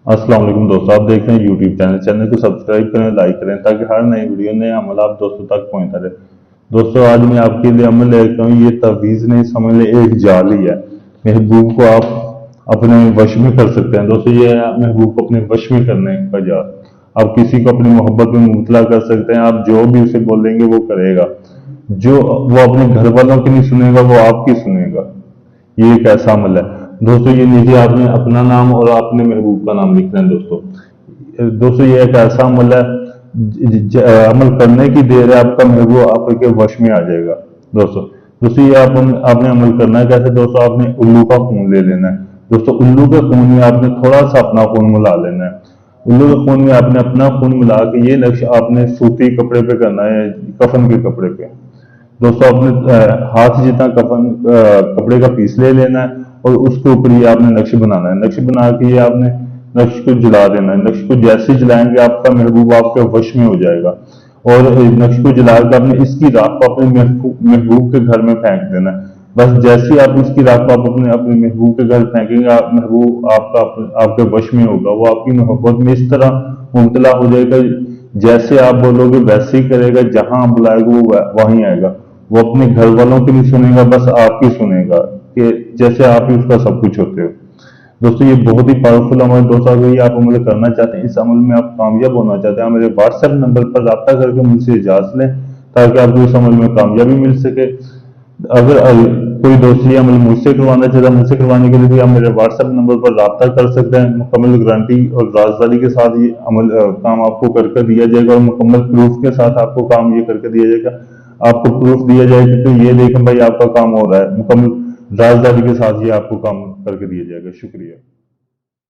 अस्सलाम वालेकुम दोस्तों, आप देख रहे हैं यूट्यूब चैनल को सब्सक्राइब करें, लाइक करें ताकि हर नई वीडियो नए अमल आप दोस्तों तक पहुंचता रहे। दोस्तों आज मैं आपके लिए अमल लेकर हूँ, ये तवीज़ नहीं समझ लें, एक जाल ही है। महबूब को आप अपने वश में कर सकते हैं। दोस्तों ये है महबूब को अपने वश में करने का जाल। आप किसी को अपनी मोहब्बत में मुबतला कर सकते हैं। आप जो भी उसे बोलेंगे वो करेगा। जो वो अपने घर वालों की नहीं सुनेगा, वो आपकी सुनेगा। ये एक ऐसा अमल है। दोस्तों ये नीचे आपने अपना नाम और आपने महबूब का नाम लिखना है। दोस्तों ये एक ऐसा अमल है, अमल करने की देर है, आपका महबूब आपके वश में आ जाएगा। दोस्तों दोस्तों ये आपने अमल करना है कैसे। दोस्तों आपने उल्लू का खून ले लेना है। दोस्तों उल्लू के खून में आपने थोड़ा सा अपना खून मिला लेना है। उल्लू के खून में आपने अपना खून मिला के ये नक्श आपने सूती कपड़े पे करना है, कफन के कपड़े पे। दोस्तों अपने हाथ जितना कपड़े का पीस ले लेना है और उसके ऊपर ये आपने नक्श बनाना है। नक्श बना के ये आपने नक्श को जला देना है। नक्श को जैसे जलाएंगे आपका महबूब आपके वश में हो जाएगा। और नक्श को जला के आपने इसकी राख को अपने महबूब के घर में फेंक देना है। बस जैसे ही आप इसकी राख को आप अपने अपने महबूब के घर फेंकेंगे, महबूब आपके वश में होगा। वो आपकी मोहब्बत में इस तरह मुबतला हो जाएगा, जैसे आप बोलोगे वैसे ही करेगा। जहां आप बुलाएगा वो वहीं आएगा। वो अपने घर वालों की नहीं सुनेगा, बस आपकी सुनेगा कि जैसे आप ही उसका सब कुछ होते हो। दोस्तों ये बहुत ही पावरफुल अमल है। दोस्तों अगर ये आप अमल करना चाहते हैं, इस अमल में आप कामयाब होना चाहते हैं, मेरे व्हाट्सएप नंबर पर रब्ता करके मुझसे इजाजत लें ताकि आपको इस अमल में कामयाबी मिल सके। अगर कोई दोस्त ये अमल मुझसे करवाना चाहता है, मुझसे करवाने के लिए भी आप मेरे व्हाट्सएप नंबर पर रब्ता कर सकते हैं। मुकम्मल गारंटी और राजदारी के साथ ये काम आपको करके दिया जाएगा और मुकम्मल प्रूफ के साथ आपको काम ये करके दिया जाएगा। आपको प्रूफ दिया जाएगा कि ये देखें भाई आपका काम हो रहा है। मुकम्मल राजदारी के साथ ये आपको काम करके दिया जाएगा। शुक्रिया।